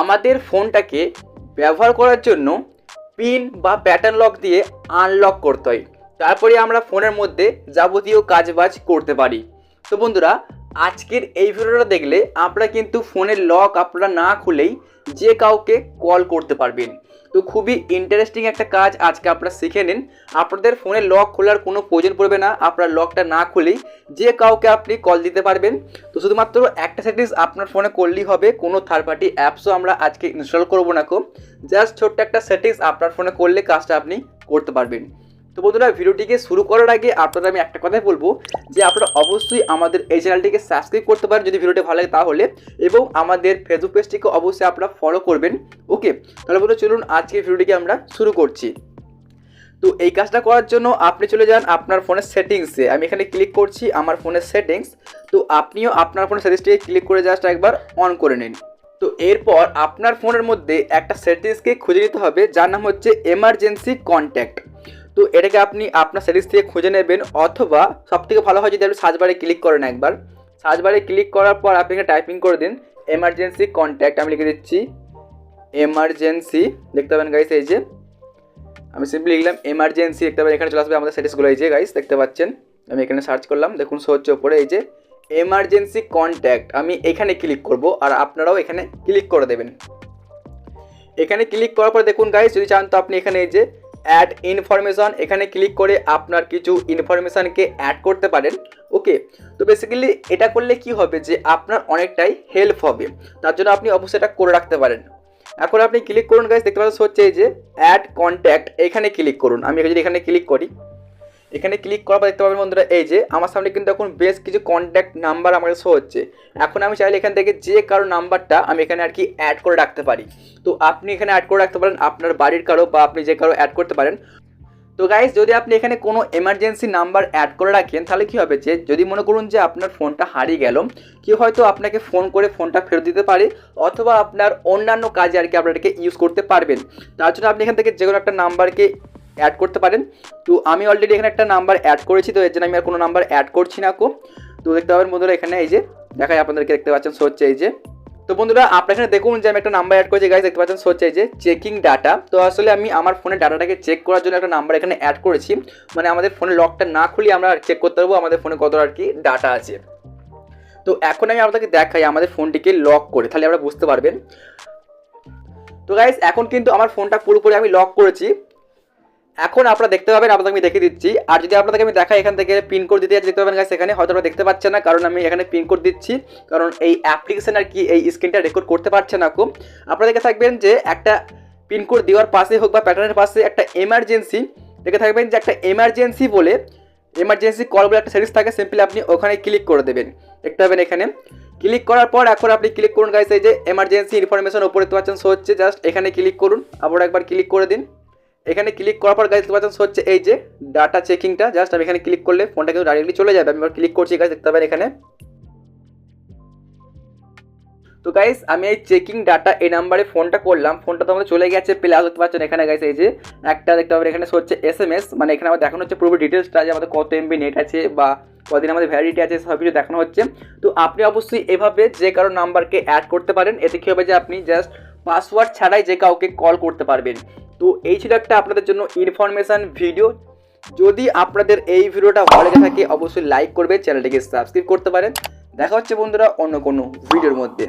আমাদের ফোনটাকে ব্যবহার করার জন্য পিন বা প্যাটার্ন লক দিয়ে আনলক করতে হয়, তারপরে আমরা ফোনের মধ্যে যাবতীয় কাজবাজ করতে পারি। তো বন্ধুরা, আজকের এই ভিডিওটা দেখলে আপনারা কিন্তু ফোনের লক আপনারা না খুলেই যে কাউকে কল করতে পারবেন। তো খুবই ইন্টারেস্টিং একটা কাজ আজকে আপনারা শিখে নিন। আপনাদের ফোনের লক খোলার কোনো প্রয়োজন পড়বে না, আপনার লকটা না খুলেই যে কাউকে আপনি কল দিতে পারবেন। তো শুধুমাত্র একটা সেটিংস আপনার ফোনে করলেই হবে, কোনো থার্ড পার্টি অ্যাপসও আমরা আজকে ইনস্টল করবো না। জাস্ট ছোট্ট একটা সেটিংস আপনার ফোনে করলে কাজটা আপনি করতে পারবেন। তো বন্ধুরা, ভিডিওটিকে শুরু করার আগে আপনাদের আমি একটা কথাই বলবো যে আপনারা অবশ্যই আমাদের এই চ্যানেলটিকে সাবস্ক্রাইব করতে পারেন যদি ভিডিওটি ভালো লাগে তাহলে, এবং আমাদের ফেসবুক পেজটিকে অবশ্যই আপনারা ফলো করবেন। ওকে, তাহলে বন্ধুরা চলুন আজকের ভিডিওটিকে আমরা শুরু করছি। তো এই কাজটা করার জন্য আপনি চলে যান আপনার ফোনের সেটিংসে। আমি এখানে ক্লিক করছি আমার ফোনের সেটিংস। তো আপনিও আপনার ফোনের সেটিংসটিকে ক্লিক করে জাস্ট একবার অন করে নিন। তো এরপর আপনার ফোনের মধ্যে একটা সেটিংসকে খুঁজে নিতে হবে যার নাম হচ্ছে এমার্জেন্সি কন্ট্যাক্ট। তো এটাকে আপনি আপনার সেটিংস থেকে খুঁজে নেবেন, অথবা সবথেকে ভালো হয় যদি আপনি সার্চ বারে ক্লিক করেন। একবার সার্চ বারে ক্লিক করার পর আপনি এখানে টাইপিং করে দিন এমার্জেন্সি কন্ট্যাক্ট। আমি লিখে দিচ্ছি এমার্জেন্সি, দেখতে পাবেন গাইস এই যে আমি সিম্পলি লিখলাম এমার্জেন্সি, দেখতে পাবেন এখানে চলে আসবে আমাদের সেটিংসগুলো। এই যে গাইস দেখতে পাচ্ছেন আমি এখানে সার্চ করলাম, দেখুন শো হচ্ছে ওপরে এই যে এমার্জেন্সি কন্ট্যাক্ট। আমি এখানে ক্লিক করব আর আপনারাও এখানে ক্লিক করে দেবেন। এখানে ক্লিক করার পর দেখুন গাইস, যদি চান তো আপনি এখানে এই যে অ্যাড ইনফরমেশন এখানে ক্লিক করে আপনার কিছু ইনফরমেশানকে অ্যাড করতে পারেন। ওকে, তো বেসিক্যালি এটা করলে কি হবে যে আপনার অনেকটাই হেল্প হবে, তার জন্য আপনি অবশ্যই এটা করে রাখতে পারেন। এখন আপনি ক্লিক করুন গাইস, দেখতে পাচ্ছেন হচ্ছে এই যে অ্যাড কন্ট্যাক্ট, এখানে ক্লিক করুন। আমি যদি এখানে ক্লিক করি, এখানে ক্লিক করার পর দেখতে পাবেন বন্ধুরা এই যে আমার সামনে কিন্তু এখন বেশ কিছু কন্ট্যাক্ট নাম্বার আমার শো হচ্ছে। এখন আমি চাইলে এখান থেকে যে কারো নাম্বারটা আমি এখানে আর কি অ্যাড করে রাখতে পারি। তো আপনি এখানে অ্যাড করে রাখতে পারেন আপনার বাড়ির কারো, বা আপনি যে কারো অ্যাড করতে পারেন। তো গাইস, যদি আপনি এখানে কোনো এমার্জেন্সি নাম্বার অ্যাড করে রাখেন তাহলে কী হবে যে যদি মনে করুন যে আপনার ফোনটা হারিয়ে গেল, কেউ হয়তো আপনাকে ফোন করে ফোনটা ফেরত দিতে পারে, অথবা আপনার অন্যান্য কাজে আর কি আপনাদেরকে ইউজ করতে পারবেন। তার জন্য আপনি এখান থেকে যে কোনো একটা নাম্বারকে অ্যাড করতে পারেন। তো আমি অলরেডি এখানে একটা নাম্বার অ্যাড করেছি, তো এর জন্য আমি আর কোনো নাম্বার অ্যাড করছি না। তো দেখতে পাবেন বন্ধুরা এখানে এই যে দেখায় আপনাদেরকে, দেখতে পাচ্ছেন শো হচ্ছে এই যে। তো বন্ধুরা আপনার এখানে দেখুন যে আমি একটা নাম্বার অ্যাড করেছি গাইস, দেখতে পাচ্ছেন শো হচ্ছে এই যে চেকিং ডাটা। তো আসলে আমি আমার ফোনের ডাটাটাকে চেক করার জন্য একটা নাম্বার এখানে অ্যাড করেছি, মানে আমাদের ফোনের লকটা না খুলে আমরা চেক করতে পারবো আমাদের ফোনে কত আর কি ডাটা আছে। তো এখন আমি আপনাদেরকে দেখাই আমাদের ফোনটিকে লক করে, তাহলে আপনারা বুঝতে পারবেন। তো গাইস এখন কিন্তু আমার ফোনটা পুরোপুরি আমি লক করেছি। এখন আপনারা দেখতে পাবেন, আপনাদের আমি দেখিয়ে দিচ্ছি। আর যদি আপনাদেরকে আমি দেখাই এখান থেকে পিনকোড দিতে যাচ্ছি, দেখতে পাবেন গাইস এখানে হয়তো আপনারা দেখতে পাচ্ছেন না, কারণ আমি এখানে পিনকোড দিচ্ছি, কারণ এই অ্যাপ্লিকেশন আর কি এই স্ক্রিনটা রেকর্ড করতে পারছে না। আপনারা দেখে থাকবেন যে একটা পিনকোড দেওয়ার পাশে হোক বা প্যাটার্নের পাশে একটা এমার্জেন্সি দেখে থাকবেন, যে একটা এমার্জেন্সি বলে এমার্জেন্সি কল বলে একটা সিরিজ থাকে, সিম্পলি আপনি ওখানে ক্লিক করে দেবেন। দেখতে পাবেন এখানে ক্লিক করার পর এখন আপনি ক্লিক করুন গাইস এই যে এমার্জেন্সি ইনফরমেশন উপরে দেখতে পাচ্ছেন শো হচ্ছে, জাস্ট এখানে ক্লিক করুন, আবার একবার ক্লিক করে দিন। এখানে ক্লিক করার পর গাইস দেখতে পাচ্ছেন হচ্ছে এই যে ডাটা চেকিংটা, জাস্ট আমি এখানে ক্লিক করলে ফোনটা কিন্তু ডাইরেক্টলি চলে যাবে। আমি ক্লিক করছি গাইস, দেখতে পাবেন এখানে। তো গাইস আমি এই চেকিং ডাটা এই নাম্বারে ফোনটা করলাম, ফোনটা তো আমাদের চলে গেছে, প্লাস দেখতে পাচ্ছেন এখানে গাইস এই যে একটা দেখতে পাবেন এখানে হচ্ছে SMS, মানে এখানে আমার দেখানো হচ্ছে পুরো ডিটেলসটা যে আমাদের কত MB নেট আছে বা কদিন আমাদের ভ্যালিডিটি আছে, সব কিছু দেখানো হচ্ছে। তো আপনি অবশ্যই এভাবে যে কারো নাম্বারকে অ্যাড করতে পারেন, এতে কী হবে যে আপনি জাস্ট পাসওয়ার্ড ছাড়াই যে কাউকে কল করতে পারবেন। তো এই ছিল একটা আপনাদের জন্য ইনফরমেশান ভিডিও। যদি আপনাদের এই ভিডিওটা ভালো লেগে থাকে অবশ্যই লাইক করবেন, চ্যানেলটিকে সাবস্ক্রাইব করতে পারেন। দেখা হচ্ছে বন্ধুরা অন্য কোনো ভিডিওর মধ্যে।